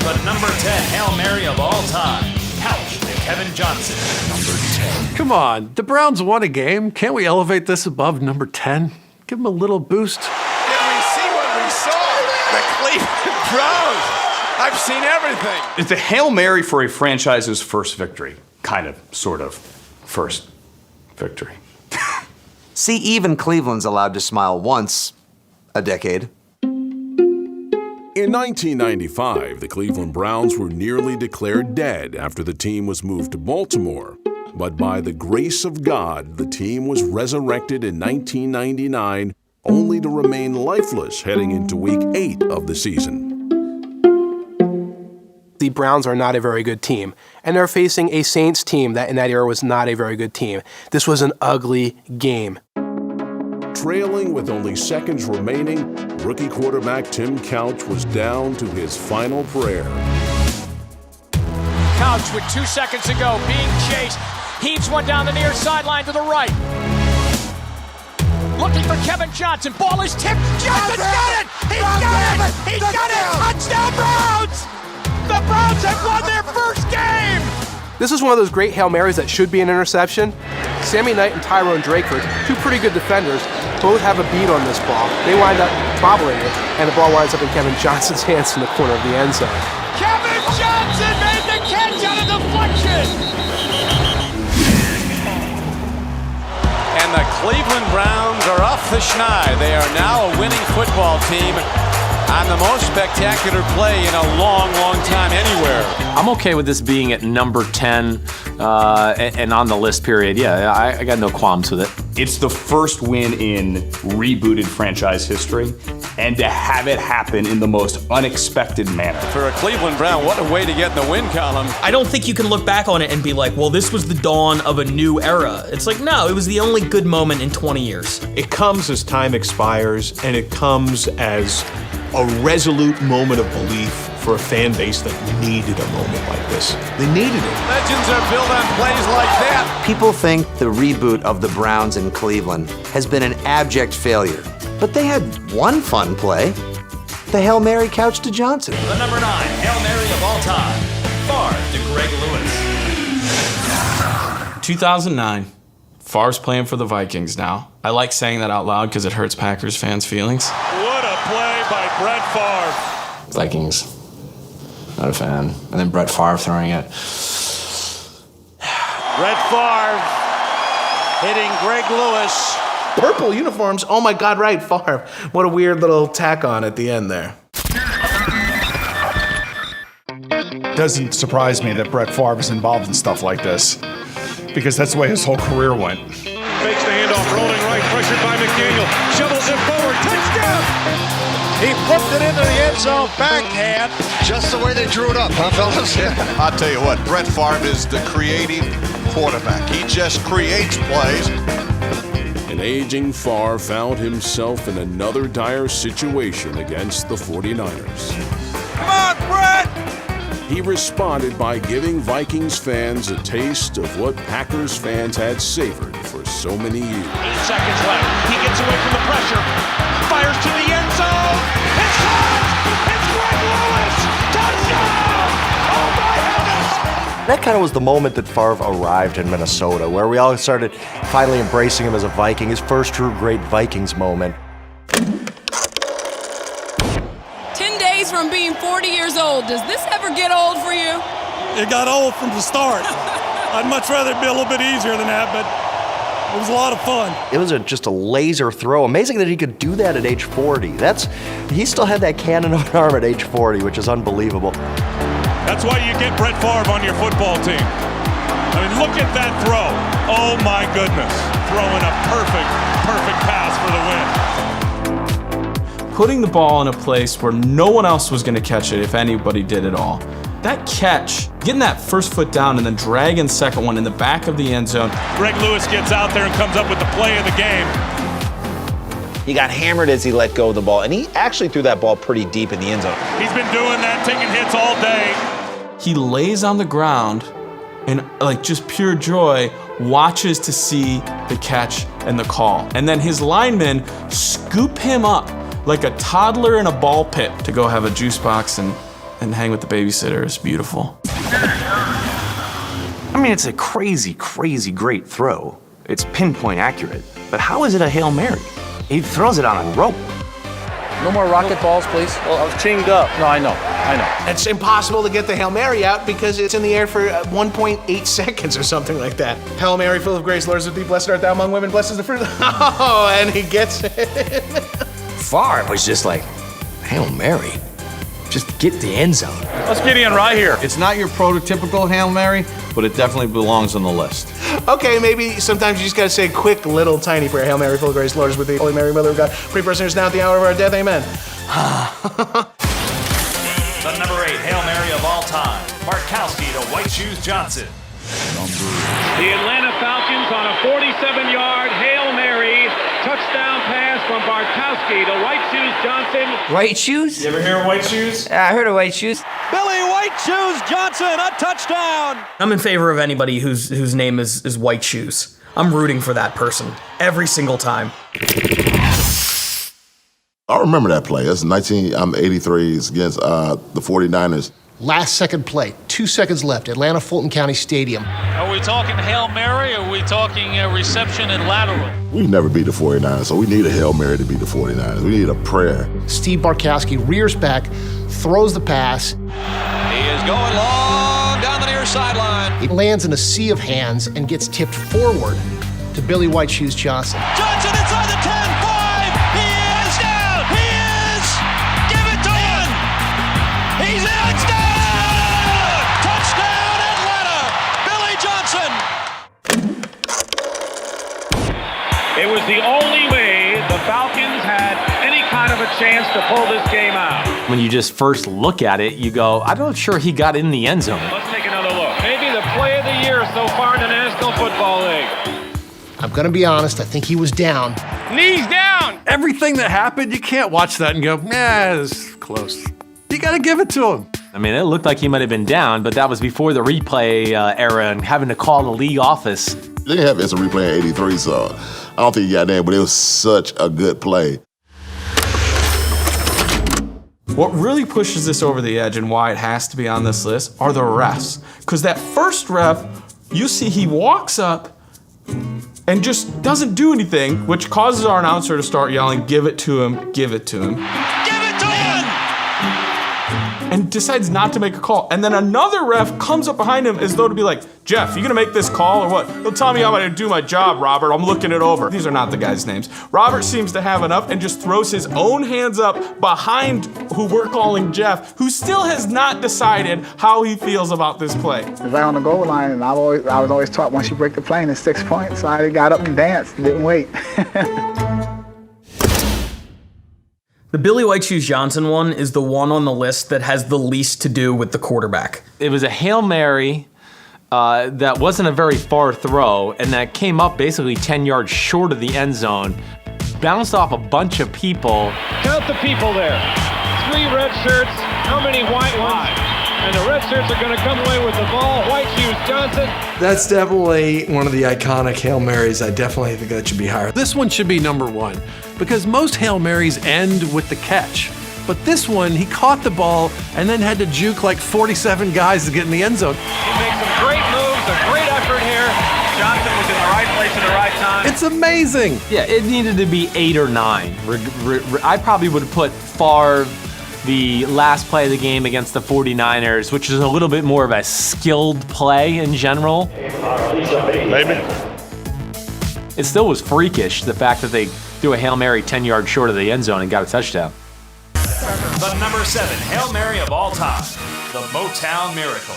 The number 10 Hail Mary of all time. Couch to Kevin Johnson. Number 10. Come on, the Browns won a game. Can't we elevate this above number 10? Give them a little boost. Did we see what we saw? The Cleveland Browns. I've seen everything. It's a Hail Mary for a franchise's first victory. Kind of, sort of. First victory. See, even Cleveland's allowed to smile once a decade. In 1995, the Cleveland Browns were nearly declared dead after the team was moved to Baltimore. But by the grace of God, the team was resurrected in 1999, only to remain lifeless heading into Week 8 of the season. The Browns are not a very good team, and they're facing a Saints team that in that era was not a very good team. This was an ugly game. Trailing with only seconds remaining, rookie quarterback Tim Couch was down to his final prayer. Couch with 2 seconds to go, being chased. Heaves one down the near sideline to the right. Looking for Kevin Johnson. Ball is tipped. Johnson's got it! He's got it! He's got it! Touchdown Browns! The Browns have won their first game! This is one of those great Hail Marys that should be an interception. Sammy Knight and Tyrone Drakeford, two pretty good defenders, both have a beat on this ball. They wind up bobbling it, and the ball winds up in Kevin Johnson's hands in the corner of the end zone. Kevin Johnson made the catch on a deflection! And the Cleveland Browns are off the schneid. They are now a winning football team on the most spectacular play in a long, long time anywhere. I'm okay with this being at number 10 and on the list, period. Yeah, I got no qualms with it. It's the first win in rebooted franchise history, and to have it happen in the most unexpected manner. For a Cleveland Brown, what a way to get in the win column. I don't think you can look back on it and be like, well, this was the dawn of a new era. It's like, no, it was the only good moment in 20 years. It comes as time expires, and it comes as a resolute moment of belief for a fan base that needed a moment like this. They needed it. Legends are built on plays like that. People think the reboot of the Browns in Cleveland has been an abject failure. But they had one fun play. The Hail Mary Couch to Johnson. The number 9 Hail Mary of all time. Favre to Greg Lewis. 2009. Favre's playing for the Vikings now. I like saying that out loud because it hurts Packers fans' feelings. What a play by Brett Favre. Vikings. Not a fan. And then Brett Favre throwing it. Brett Favre hitting Greg Lewis. Purple uniforms. Oh my God, right, Favre. What a weird little tack on at the end there. Doesn't surprise me that Brett Favre is involved in stuff like this, because that's the way his whole career went. Fakes the handoff, rolling right, pressured by McDaniel. Shovels it forward, touchdown! He flipped it into the end zone, backhand. Just the way they drew it up, huh, fellas? I'll tell you what, Brett Favre is the creative quarterback. He just creates plays. An aging Favre found himself in another dire situation against the 49ers. Come on, Brett! He responded by giving Vikings fans a taste of what Packers fans had savored for so many years. 8 seconds left. He gets away from the pressure. Fires to the end zone. It's caught! It's Greg Lewis! Touchdown! Oh my goodness! That kind of was the moment that Favre arrived in Minnesota, where we all started finally embracing him as a Viking, his first true great Vikings moment. 10 days from being 40 years old. Does this ever get old for you? It got old from the start. I'd much rather it be a little bit easier than that, but it was a lot of fun. It was just a laser throw. Amazing that he could do that at age 40. He still had that cannon of an arm at age 40, which is unbelievable. That's why you get Brett Favre on your football team. I mean, look at that throw. Oh my goodness. Throwing a perfect pass for the win. Putting the ball in a place where no one else was going to catch it if anybody did at all. That catch, getting that first foot down and then dragging second one in the back of the end zone. Greg Lewis gets out there and comes up with the play of the game. He got hammered as he let go of the ball, and he actually threw that ball pretty deep in the end zone. He's been doing that, taking hits all day. He lays on the ground and, like, just pure joy, watches to see the catch and the call. And then his linemen scoop him up like a toddler in a ball pit to go have a juice box and and hang with the babysitter is beautiful. I mean, it's a crazy, crazy great throw. It's pinpoint accurate. But how is it a Hail Mary? He throws it on a rope. No more rocket balls, please. Well, I was chained up. No, I know. It's impossible to get the Hail Mary out because it's in the air for 1.8 seconds or something like that. Hail Mary, full of grace, Lord is with thee, blessed art thou among women, blessed is the fruit. Oh, and he gets it. Favre was just like, Hail Mary. Just get the end zone. Let's get in right here. It's not your prototypical Hail Mary, but it definitely belongs on the list. Okay, maybe sometimes you just gotta say a quick little tiny prayer. Hail Mary, full of grace, Lord is with thee, Holy Mary, Mother of God, pray for us sinners now at the hour of our death, amen. The number 8 Hail Mary of all time, Bartkowski to White Shoes Johnson. The Atlanta Falcons on a 47-yard Hail Mary touchdown pass from Bartkowski to White Shoes Johnson. White Shoes? You ever hear of White Shoes? Yeah, I heard of White Shoes. Billy White Shoes Johnson, a touchdown! I'm in favor of anybody whose name is White Shoes. I'm rooting for that person every single time. I remember that play. That's 1983 against the 49ers. Last second play, 2 seconds left, Atlanta Fulton County Stadium. Are we talking Hail Mary or are we talking reception and lateral? We never beat the 49ers, so we need a Hail Mary to beat the 49ers. We need a prayer. Steve Bartkowski rears back, throws the pass. He is going long down the near sideline. It lands in a sea of hands and gets tipped forward to Billy White Shoes Johnson. Johnson inside the 10, 5, he is down, he is, give it to him, he's in, it's down, touchdown Atlanta, Billy Johnson. It was the only way the Falcons had any kind of a chance to pull this game out. When you just first look at it, you go, I'm not sure he got in the end zone. Let's take another look. Maybe the play of the year so far in the National Football League. I'm gonna be honest, I think he was down. Knees down! Everything that happened, you can't watch that and go, it's close. You gotta give it to him. I mean, it looked like he might have been down, but that was before the replay era and having to call the league office. They didn't have instant replay in 83, so I don't think he got there, but it was such a good play. What really pushes this over the edge and why it has to be on this list are the refs. Because that first ref, you see he walks up and just doesn't do anything, which causes our announcer to start yelling, give it to him, give it to him. Give it to him! And decides not to make a call. And then another ref comes up behind him as though to be like, Jeff, you gonna make this call or what? He'll tell me how I'm gonna do my job, Robert. I'm looking it over. These are not the guys' names. Robert seems to have enough and just throws his own hands up behind who we're calling Jeff, who still has not decided how he feels about this play. Right on the goal line, and I was always taught once you break the plane, it's 6 points. So I got up and danced and didn't wait. The Billy White Shoes Johnson one is the one on the list that has the least to do with the quarterback. It was a Hail Mary that wasn't a very far throw, and that came up basically 10 yards short of the end zone, bounced off a bunch of people. Count the people there. 3 red shirts, how many white ones? And the red shirts are going to come away with the ball. White Shoes Johnson. That's definitely one of the iconic Hail Marys. I definitely think that should be higher. This one should be number 1 because most Hail Marys end with the catch. But this one, he caught the ball and then had to juke like 47 guys to get in the end zone. He makes some great moves, a great effort here. Johnson was in the right place at the right time. It's amazing. Yeah, it needed to be 8 or 9. I probably would have put Favre the last play of the game against the 49ers, which is a little bit more of a skilled play in general. Maybe. It still was freakish, the fact that they threw a Hail Mary 10 yards short of the end zone and got a touchdown. The number 7 Hail Mary of all time, the Motown Miracle.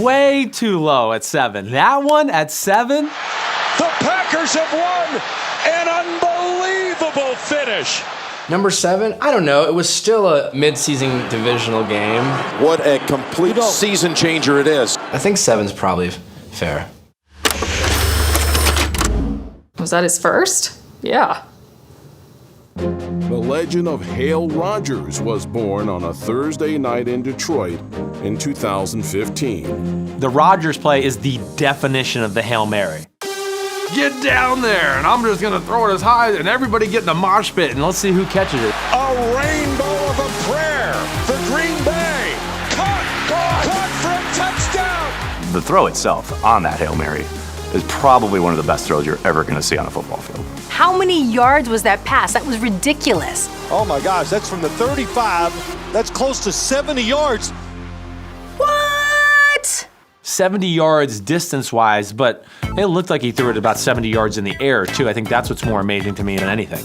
Way too low at 7. That one at 7? The Packers have won an unbelievable finish. Number 7, I don't know. It was still a mid-season divisional game. What a complete season changer it is. I think 7's probably fair. Was that his first? Yeah. The legend of Hale Rogers was born on a Thursday night in Detroit in 2015. The Rogers play is the definition of the Hail Mary. Get down there, and I'm just gonna throw it as high, and everybody get in the mosh pit, and let's see who catches it. A rainbow of a prayer for Green Bay. The throw itself on that Hail Mary is probably one of the best throws you're ever going to see on a football field. How many yards was that pass? That was ridiculous. Oh my gosh, that's from the 35. That's close to 70 yards. What? 70 yards distance-wise, but it looked like he threw it about 70 yards in the air, too. I think that's what's more amazing to me than anything.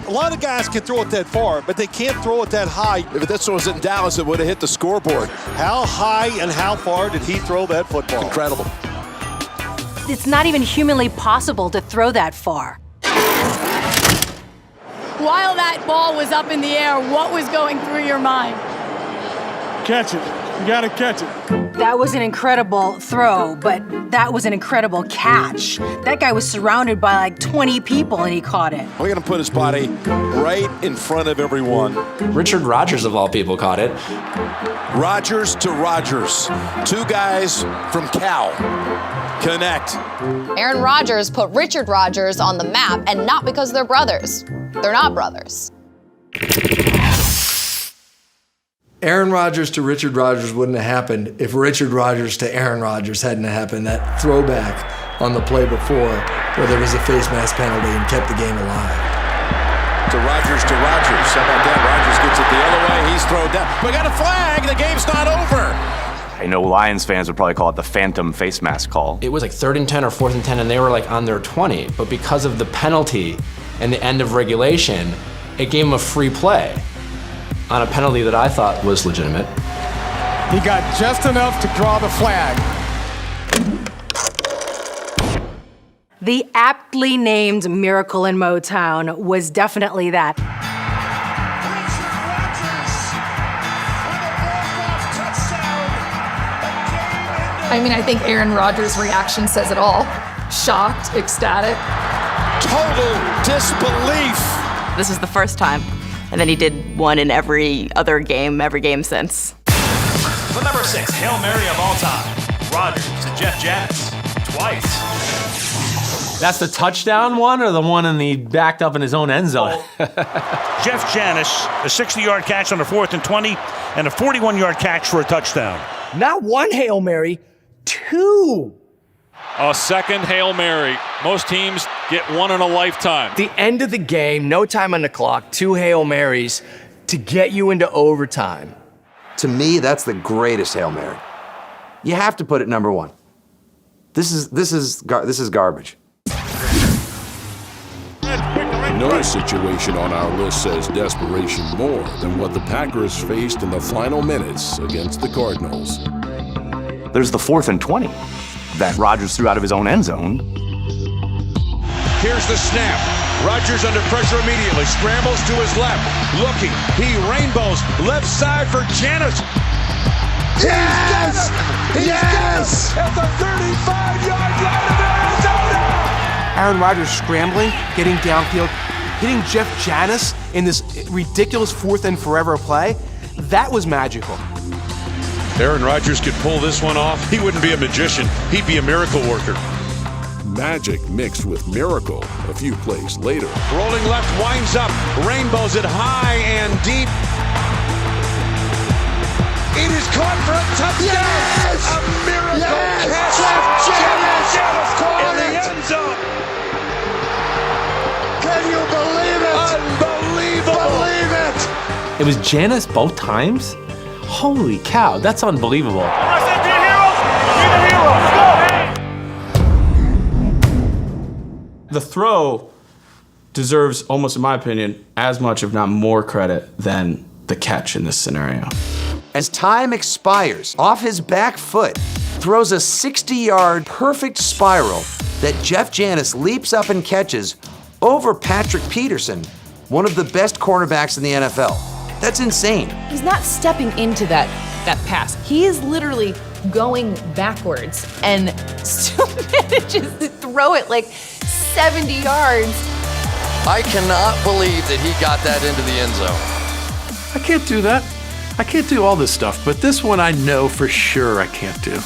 A lot of guys can throw it that far, but they can't throw it that high. If this was in Dallas, it would have hit the scoreboard. How high and how far did he throw that football? Incredible. It's not even humanly possible to throw that far. While that ball was up in the air, what was going through your mind? Catch it. You gotta catch it. That was an incredible throw, but that was an incredible catch. That guy was surrounded by like 20 people and he caught it. We're gonna put his body right in front of everyone. Richard Rodgers, of all people, caught it. Rodgers to Rodgers. Two guys from Cal. Connect. Aaron Rodgers put Richard Rodgers on the map, and not because they're brothers. They're not brothers. Aaron Rodgers to Richard Rodgers wouldn't have happened if Richard Rodgers to Aaron Rodgers hadn't happened. That throwback on the play before where there was a face mask penalty and kept the game alive. To Rodgers to Rodgers. How about that? Rodgers gets it the other way. He's thrown down. We got a flag. The game's not over. I know Lions fans would probably call it the phantom face mask call. It was like 3rd and 10 or 4th and 10, and they were like on their 20. But because of the penalty and the end of regulation, it gave them a free play on a penalty that I thought was legitimate. He got just enough to draw the flag. The aptly named Miracle in Motown was definitely that. I mean, I think Aaron Rodgers' reaction says it all. Shocked, ecstatic. Total disbelief. This is the first time. And then he did one in every other game, every game since. The number 6 Hail Mary of all time. Rodgers to Jeff Janis. Twice. That's the touchdown one or the one in the backed up in his own end zone? Jeff Janis, a 60-yard catch on a 4th and 20, and a 41-yard catch for a touchdown. Not one Hail Mary, 2. A second Hail Mary. Most teams get one in a lifetime. The end of the game, no time on the clock, 2 Hail Marys to get you into overtime. To me, that's the greatest Hail Mary. You have to put it number 1. This is garbage. No situation on our list says desperation more than what the Packers faced in the final minutes against the Cardinals. There's the 4th and 20 that Rodgers threw out of his own end zone. Here's the snap. Rodgers under pressure immediately. Scrambles to his left. Looking. He rainbows. Left side for Janis. Yes! Yes! At the 35-yard line of Arizona! Aaron Rodgers scrambling, getting downfield, hitting Jeff Janis in this ridiculous 4th and forever play. That was magical. Aaron Rodgers could pull this one off. He wouldn't be a magician. He'd be a miracle worker. Magic mixed with miracle a few plays later. Rolling left, winds up, rainbows it high and deep. It is caught for a touchdown. Yes! A miracle Yes! catch. Jeff Janis caught in the it! end zone. Can you believe it? Unbelievable. Believe it! It was Janis both times? Holy cow, that's unbelievable. The throw deserves, almost in my opinion, as much, if not more credit than the catch in this scenario. As time expires, off his back foot, throws a 60-yard perfect spiral that Jeff Janis leaps up and catches over Patrick Peterson, one of the best cornerbacks in the NFL. That's insane. He's not stepping into that pass. He is literally going backwards and still manages to throw it like 70 yards. I cannot believe that he got that into the end zone. I can't do that. I can't do all this stuff, but this one I know for sure I can't do.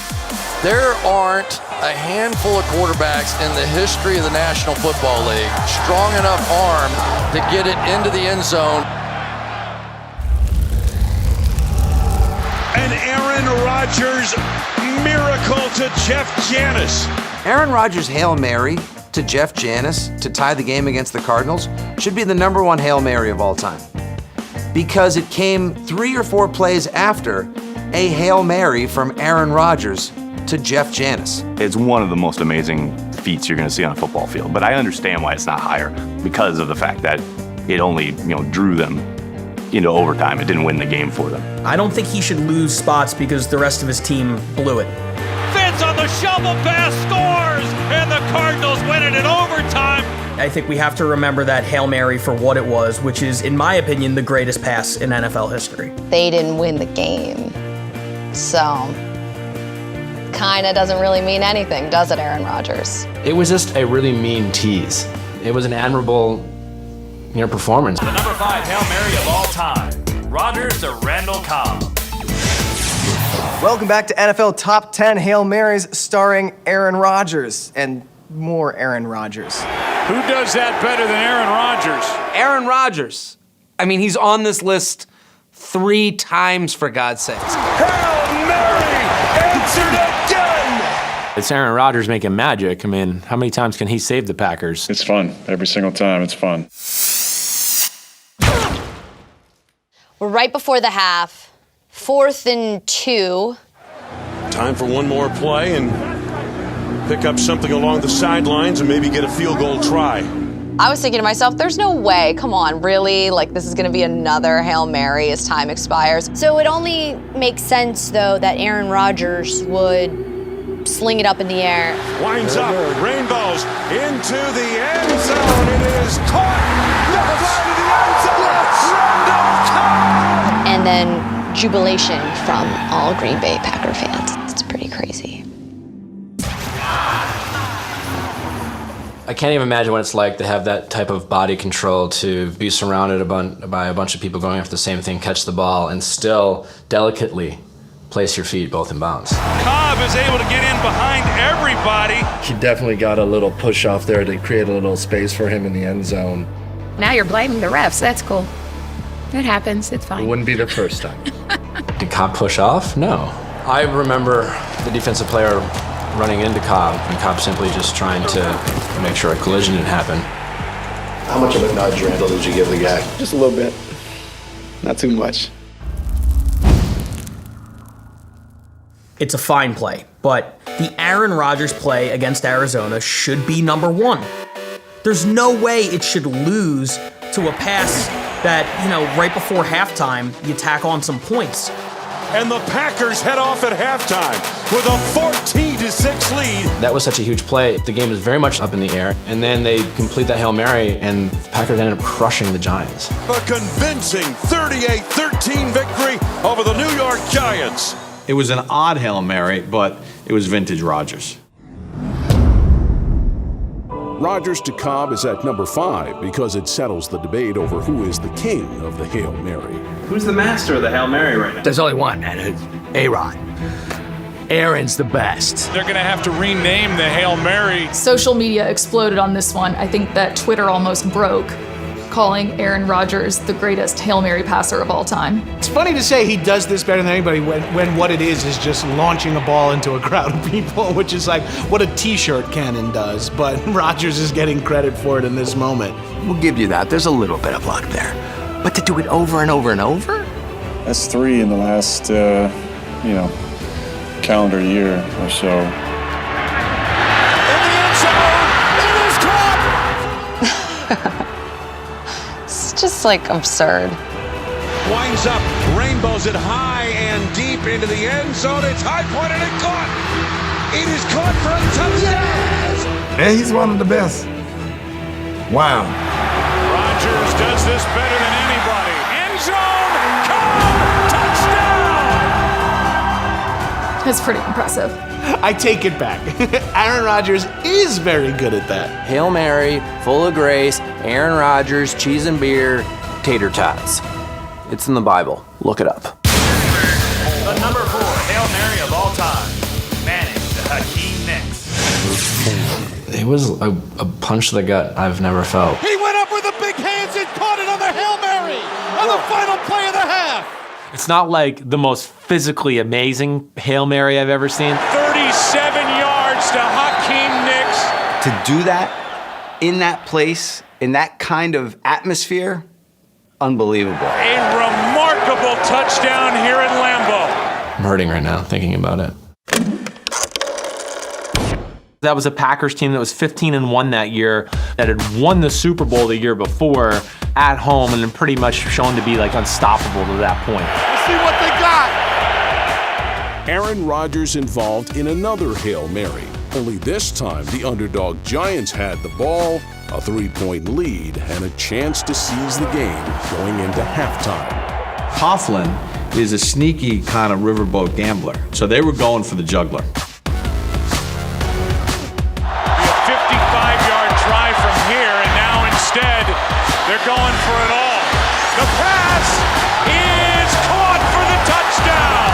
There aren't a handful of quarterbacks in the history of the National Football League strong enough arm to get it into the end zone. And Aaron Aaron Rodgers miracle to Jeff Janis. Aaron Rodgers' Hail Mary to Jeff Janis to tie the game against the Cardinals should be the #1 Hail Mary of all time, because it came 3 or 4 plays after a Hail Mary from Aaron Rodgers to Jeff Janis. It's one of the most amazing feats you're going to see on a football field, but I understand why it's not higher because of the fact that it only, drew them into overtime. It didn't win the game for them. I don't think he should lose spots because the rest of his team blew it. Fitz on the shovel pass scores, and the Cardinals win it in overtime. I think we have to remember that Hail Mary for what it was, which is, in my opinion, the greatest pass in NFL history. They didn't win the game. So, kinda doesn't really mean anything, does it, Aaron Rodgers? It was just a really mean tease. It was an admirable, performance. The number 5 Hail Mary of all time, Rodgers to Randall Cobb. Welcome back to NFL Top 10 Hail Marys starring Aaron Rodgers and more Aaron Rodgers. Who does that better than Aaron Rodgers? Aaron Rodgers. I mean, he's on this list 3 times, for God's sakes. Hail Mary answered again! It's Aaron Rodgers making magic. I mean, how many times can he save the Packers? It's fun. Every single time, it's fun. We're right before the half, 4th and 2. Time for one more play and pick up something along the sidelines and maybe get a field goal try. I was thinking to myself, there's no way, come on, really? Like, this is gonna be another Hail Mary as time expires. So it only makes sense, though, that Aaron Rodgers would sling it up in the air. Winds up, rainbows into the end zone. It is caught. And then jubilation from all Green Bay Packer fans. It's pretty crazy. I can't even imagine what it's like to have that type of body control, to be surrounded by a bunch of people going after the same thing, catch the ball, and still delicately place your feet both in bounds. Cobb is able to get in behind everybody. He definitely got a little push off there to create a little space for him in the end zone. Now you're blaming the refs. That's cool. It happens. It's It fine. wouldn't be the first time. Did Cobb push off? No. I remember the defensive player running into Cobb, and Cobb simply just trying to make sure a collision didn't happen. How much of a nudge, Randall, did you give the guy? Just a little bit. Not too much. It's a fine play, but the Aaron Rodgers play against Arizona should be #1. There's no way it should lose to a pass that, right before halftime, you tack on some points. And the Packers head off at halftime with a 14-6 lead. That was such a huge play. The game was very much up in the air, and then they complete that Hail Mary, and the Packers ended up crushing the Giants. A convincing 38-13 victory over the New York Giants. It was an odd Hail Mary, but it was vintage Rodgers. Rodgers to Cobb is at number 5 because it settles the debate over who is the king of the Hail Mary. Who's the master of the Hail Mary right now? There's only one, man. It's A-Rod. Aaron's the best. They're going to have to rename the Hail Mary. Social media exploded on this one. I think that Twitter almost broke, calling Aaron Rodgers the greatest Hail Mary passer of all time. It's funny to say he does this better than anybody when what it is just launching a ball into a crowd of people, which is like what a t-shirt cannon does, but Rodgers is getting credit for it in this moment. We'll give you that. There's a little bit of luck there. But to do it over and over and over? That's 3 in the last, calendar year or so. It's just absurd. Winds up, rainbows it high and deep into the end zone. It's high pointed and caught. It is caught for a touchdown. Yeah, he's one of the best. Wow. Rodgers does this better than anybody. End zone, Cobb, touchdown! That's pretty impressive. I take it back. Aaron Rodgers is very good at that. Hail Mary, full of grace, Aaron Rodgers, cheese and beer, tater tots. It's in the Bible. Look it up. The number 4 Hail Mary of all time, Manning to Hakeem Nicks. It was a punch to the gut I've never felt. He went up with the big hands and caught it on the Hail Mary on the final play of the half. It's not like the most physically amazing Hail Mary I've ever seen. 37 yards to Hakeem Nicks. To do that in that place, in that kind of atmosphere, unbelievable. A remarkable touchdown here in Lambeau. I'm hurting right now thinking about it. That was a Packers team that was 15-1 that year, that had won the Super Bowl the year before at home and pretty much shown to be like unstoppable to that point. Let's see what they got. Aaron Rodgers involved in another Hail Mary. Only this time, the underdog Giants had the ball, a 3-point lead, and a chance to seize the game going into halftime. Coughlin is a sneaky kind of riverboat gambler, so they were going for the juggler. 55-yard try from here, and now instead, they're going for it all. The pass is caught for the touchdown.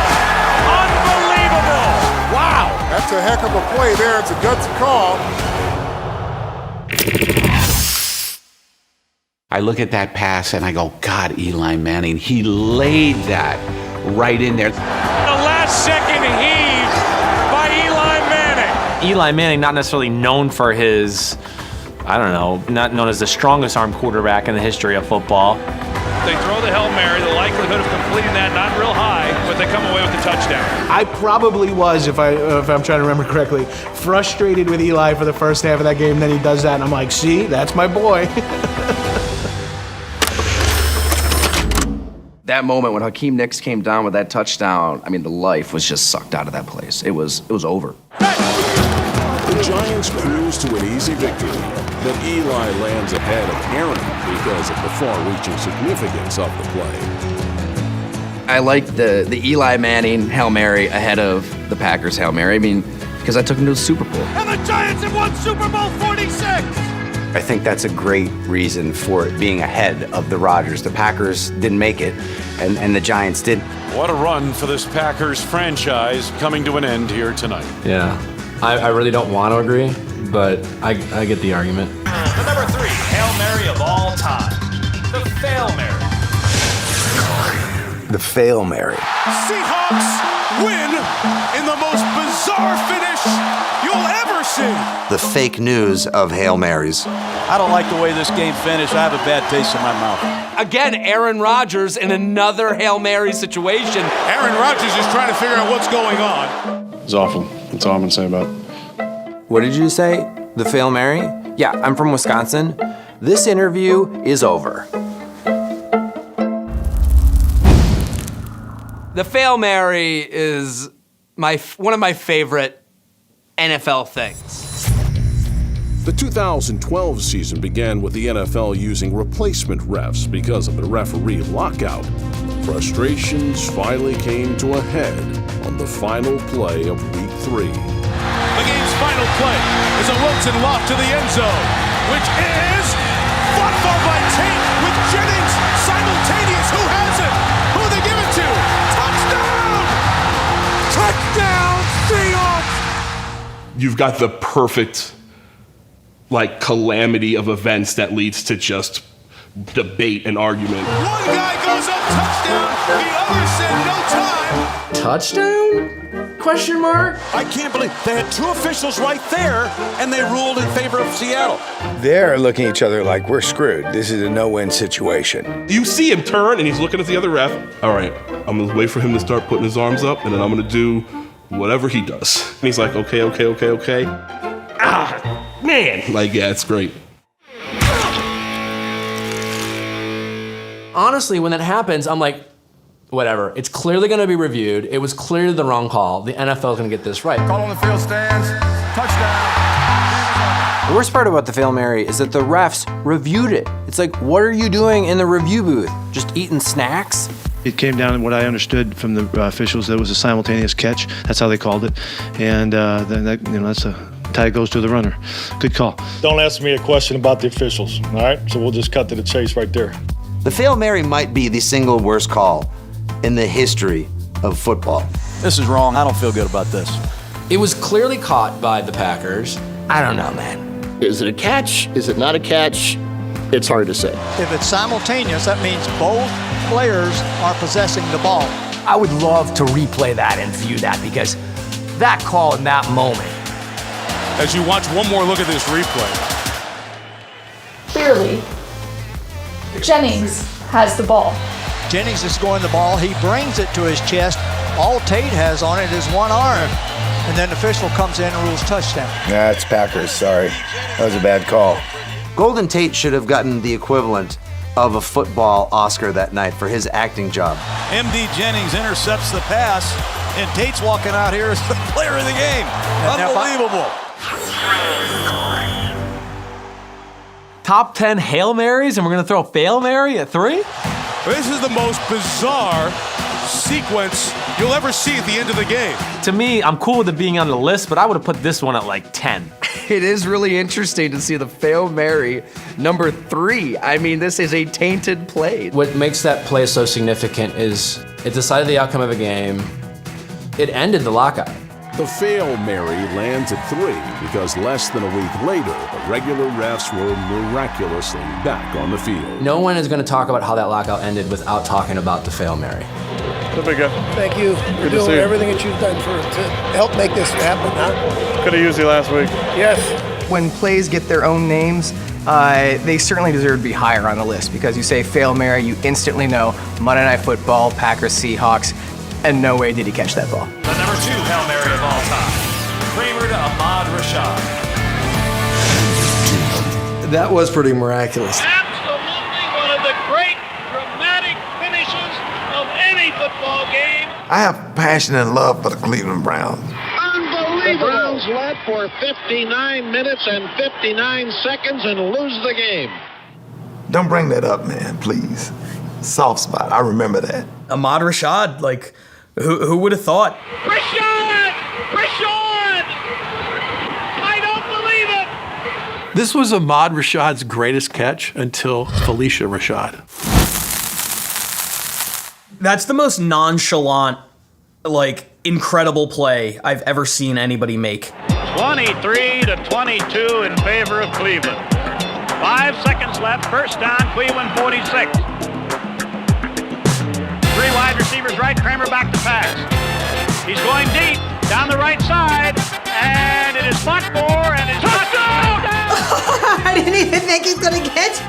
Unbelievable. Wow, that's a heck of a play there. It's a gutsy call. I look at that pass and I go, God, Eli Manning, he laid that right in there. The last-second heave by Eli Manning. Eli Manning, not necessarily known for his, I don't know, not known as the strongest arm quarterback in the history of football. They throw the Hail Mary, the likelihood of completing that not real high, but they come away with the touchdown. I probably was, if I'm trying to remember correctly, frustrated with Eli for the first half of that game. Then he does that, and I'm like, see, that's my boy. That moment when Hakeem Nicks came down with that touchdown, I mean, the life was just sucked out of that place. It was over. The Giants cruise to an easy victory, but Eli lands ahead of Aaron because of the far-reaching significance of the play. I like the Eli Manning Hail Mary ahead of the Packers Hail Mary. I mean, because I took him to the Super Bowl. And the Giants have won Super Bowl 46! I think that's a great reason for it being ahead of the Rodgers. The Packers didn't make it, and the Giants did. What a run for this Packers franchise coming to an end here tonight. Yeah, I really don't want to agree, but I get the argument. The number 3 Hail Mary of all time. The Fail Mary. The Fail Mary. Seahawks win in the most bizarre finish you'll ever see. The fake news of Hail Marys. I don't like the way this game finished. I have a bad taste in my mouth. Again, Aaron Rodgers in another Hail Mary situation. Aaron Rodgers is trying to figure out what's going on. It's awful. That's all I'm going to say about it. What did you say? The Fail Mary? Yeah, I'm from Wisconsin. This interview is over. The Fail Mary is one of my favorite NFL things. The 2012 season began with the NFL using replacement refs because of the referee lockout. Frustrations finally came to a head on the final play of Week 3. The game's final play is a Wilson loft to the end zone, which is fought for by Tate with Jennings simultaneous. Who has it? Who they give it to? Touchdown! Touchdown, Seahawks! You've got the perfect, calamity of events that leads to just debate and argument. One guy goes up, touchdown. The other said no time. Touchdown? Question mark? I can't believe they had 2 officials right there, and they ruled in favor of Seattle. They're looking at each other like we're screwed. This is a no-win situation. You see him turn, and he's looking at the other ref. All right, I'm going to wait for him to start putting his arms up, and then I'm going to do whatever he does. And he's like, okay. Ah, man. Yeah, it's great. Honestly, when that happens, I'm like, whatever. It's clearly going to be reviewed. It was clearly the wrong call. The NFL is going to get this right. Call on the field stands. Touchdown. The worst part about the Fail Mary is that the refs reviewed it. It's like, what are you doing in the review booth? Just eating snacks? It came down to what I understood from the officials that it was a simultaneous catch. That's how they called it. And then that's a tie goes to the runner. Good call. Don't ask me a question about the officials, all right? So we'll just cut to the chase right there. The Fail Mary might be the single worst call in the history of football. This is wrong. I don't feel good about this. It was clearly caught by the Packers. I don't know, man. Is it a catch? Is it not a catch? It's hard to say. If it's simultaneous, that means both players are possessing the ball. I would love to replay that and view that because that call in that moment. As you watch one more look at this replay. Clearly, Jennings has the ball. Jennings is scoring the ball. He brings it to his chest. All Tate has on it is one arm. And then the official comes in and rules touchdown. Nah, it's Packers, sorry. That was a bad call. Golden Tate should have gotten the equivalent of a football Oscar that night for his acting job. MD Jennings intercepts the pass, and Tate's walking out here as the player of the game. Unbelievable. Top 10 Hail Marys, and we're going to throw a Fail Mary at 3? This is the most bizarre sequence you'll ever see at the end of the game. To me, I'm cool with it being on the list, but I would have put this one at like 10. It is really interesting to see the Fail Mary number 3. I mean, this is a tainted play. What makes that play so significant is it decided the outcome of a game. It ended the lockout. The Fail Mary lands at 3 because less than a week later, the regular refs were miraculously back on the field. No one is going to talk about how that lockout ended without talking about the Fail Mary. Thank you for doing everything that you've done to help make this happen, huh? Could have used you last week. Yes. When plays get their own names, they certainly deserve to be higher on the list because you say Fail Mary, you instantly know Monday Night Football, Packers, Seahawks, and no way did he catch that ball. The number 2 Hail Mary of all time, Kramer to Ahmad Rashad. That was pretty miraculous. Absolutely one of the great dramatic finishes of any football game. I have passion and love for the Cleveland Browns. Unbelievable. The Browns led for 59 minutes and 59 seconds and lose the game. Don't bring that up, man, please. Soft spot, I remember that. Ahmad Rashad, like, who would have thought? Rashad! Rashad! I don't believe it! This was Ahmad Rashad's greatest catch until Felicia Rashad. That's the most nonchalant, like, incredible play I've ever seen anybody make. 23-22 in favor of Cleveland. 5 seconds left, first down, Cleveland 46. 3 wide receivers right, Kramer back to pass. He's going deep, down the right side, and it is fought for, and it's touchdown! I didn't even think he's gonna catch.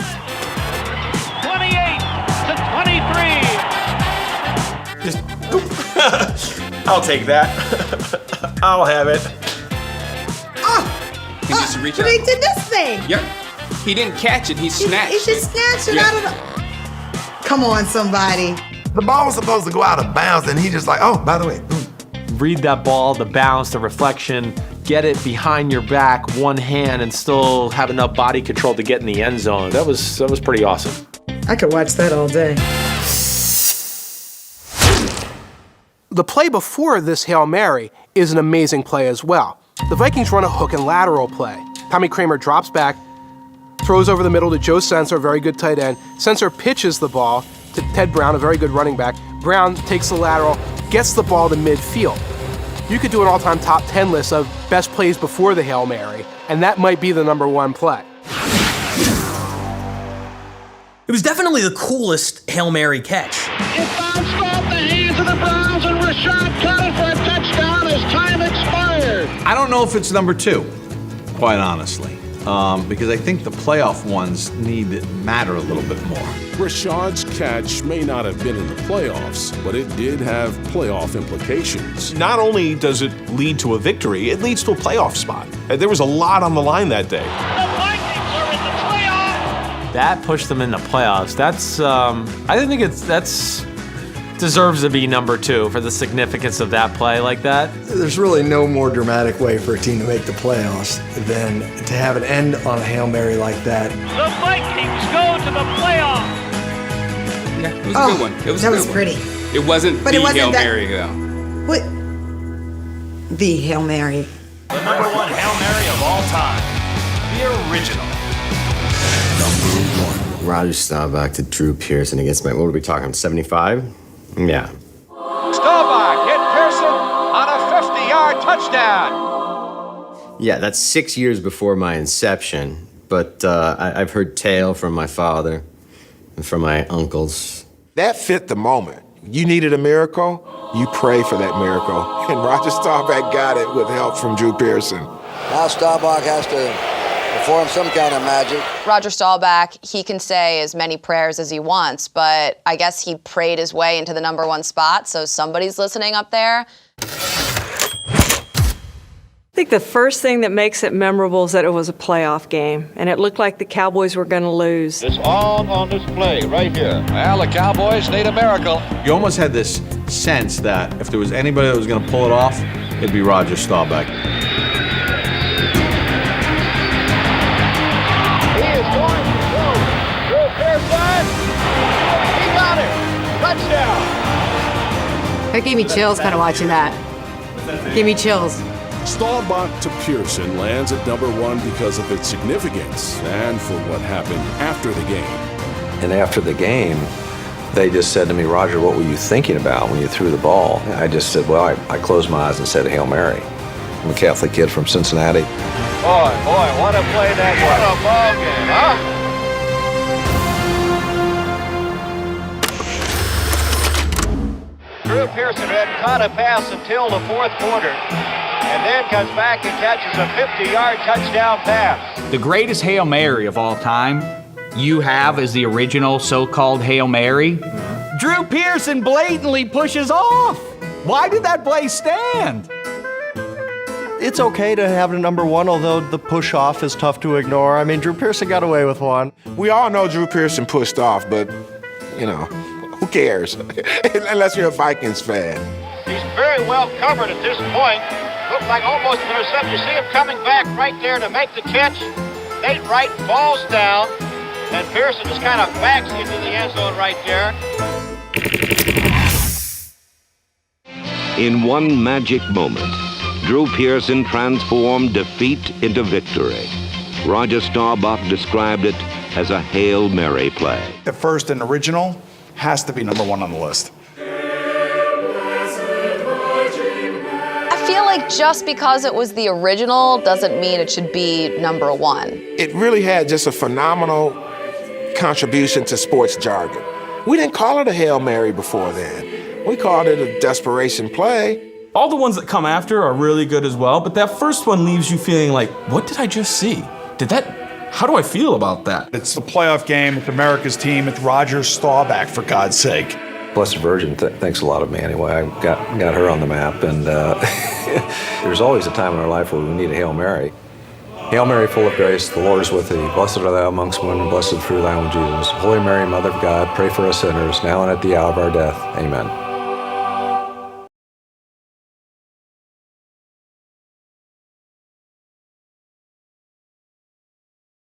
28-23. I'll take that. I'll have it. He needs to reach out. But he did this thing. Yep. He didn't catch it, he snatched it. He just snatched it out of the... Come on, somebody. The ball was supposed to go out of bounds, and he just like, oh, by the way. Read that ball, the bounce, the reflection, get it behind your back, one hand, and still have enough body control to get in the end zone. That was pretty awesome. I could watch that all day. The play before this Hail Mary is an amazing play as well. The Vikings run a hook and lateral play. Tommy Kramer drops back, throws over the middle to Joe Sensor, a very good tight end. Sensor pitches the ball to Ted Brown, a very good running back. Brown takes the lateral, gets the ball to midfield. You could do an all-time top 10 list of best plays before the Hail Mary, and that might be the number 1 play. It was definitely the coolest Hail Mary catch. It bounced off the hands of the Browns, and Rashad caught it for a touchdown as time expired. I don't know if it's number 2, quite honestly, because I think the playoff ones matter a little bit more. Rashad's catch may not have been in the playoffs, but it did have playoff implications. Not only does it lead to a victory, it leads to a playoff spot. There was a lot on the line that day. The Vikings are in the playoffs. That pushed them in the playoffs. That's I think that's deserves to be number 2 for the significance of that play like that. There's really no more dramatic way for a team to make the playoffs than to have it end on a Hail Mary like that. The Vikings go to the playoffs. Yeah, it was a good one. It was that a good was one. pretty. It wasn't But the it wasn't Hail that- Mary, though. What? The Hail Mary. The number 1 Hail Mary of all time. The original. Roger Staubach to Drew Pearson against what are we talking, 75? Yeah. Staubach hit Pearson on a 50-yard touchdown. Yeah, that's 6 years before my inception, but I've heard tale from my father and from my uncles. That fit the moment. You needed a miracle, you pray for that miracle. And Roger Staubach got it with help from Drew Pearson. Now Staubach has to perform some kind of magic. Roger Staubach, he can say as many prayers as he wants, but I guess he prayed his way into the #1 spot, so somebody's listening up there. I think the first thing that makes it memorable is that it was a playoff game, and it looked like the Cowboys were going to lose. It's all on display right here. Well, the Cowboys need a miracle. You almost had this sense that if there was anybody that was going to pull it off, it'd be Roger Staubach. He is going to go. Drew Pearson. He got it. Touchdown. That gave me chills kind of watching that. Gave me chills. Staubach to Pearson lands at #1 because of its significance and for what happened after the game. And after the game, they just said to me, Roger, what were you thinking about when you threw the ball? I just said, well, I closed my eyes and said Hail Mary. I'm a Catholic kid from Cincinnati. Boy, what a play that was. What a ball game, huh? Drew Pearson had caught a pass until the fourth quarter, and then comes back and catches a 50-yard touchdown pass. The greatest Hail Mary of all time you have is the original so-called Hail Mary. Drew Pearson blatantly pushes off. Why did that play stand? It's okay to have a #1, although the push-off is tough to ignore. I mean, Drew Pearson got away with one. We all know Drew Pearson pushed off, but, who cares? Unless you're a Vikings fan. He's very well covered at this point. Looks like almost an interception. You see him coming back right there to make the catch. Nate Wright falls down, and Pearson just kind of backs into the end zone right there. In one magic moment, Drew Pearson transformed defeat into victory. Roger Staubach described it as a Hail Mary play. The first and original has to be #1 on the list. I feel like just because it was the original doesn't mean it should be #1. It really had just a phenomenal contribution to sports jargon. We didn't call it a Hail Mary before then. We called it a desperation play. All the ones that come after are really good as well, but that first one leaves you feeling like, what did I just see? How do I feel about that? It's the playoff game. It's America's team. It's Roger Staubach, for God's sake. Blessed Virgin thinks a lot of me anyway. I got her on the map, and there's always a time in our life where we need a Hail Mary. Hail Mary, full of grace, the Lord is with thee. Blessed art thou amongst women, and blessed is the fruit of thy womb, Jesus. Holy Mary, Mother of God, pray for us sinners, now and at the hour of our death. Amen.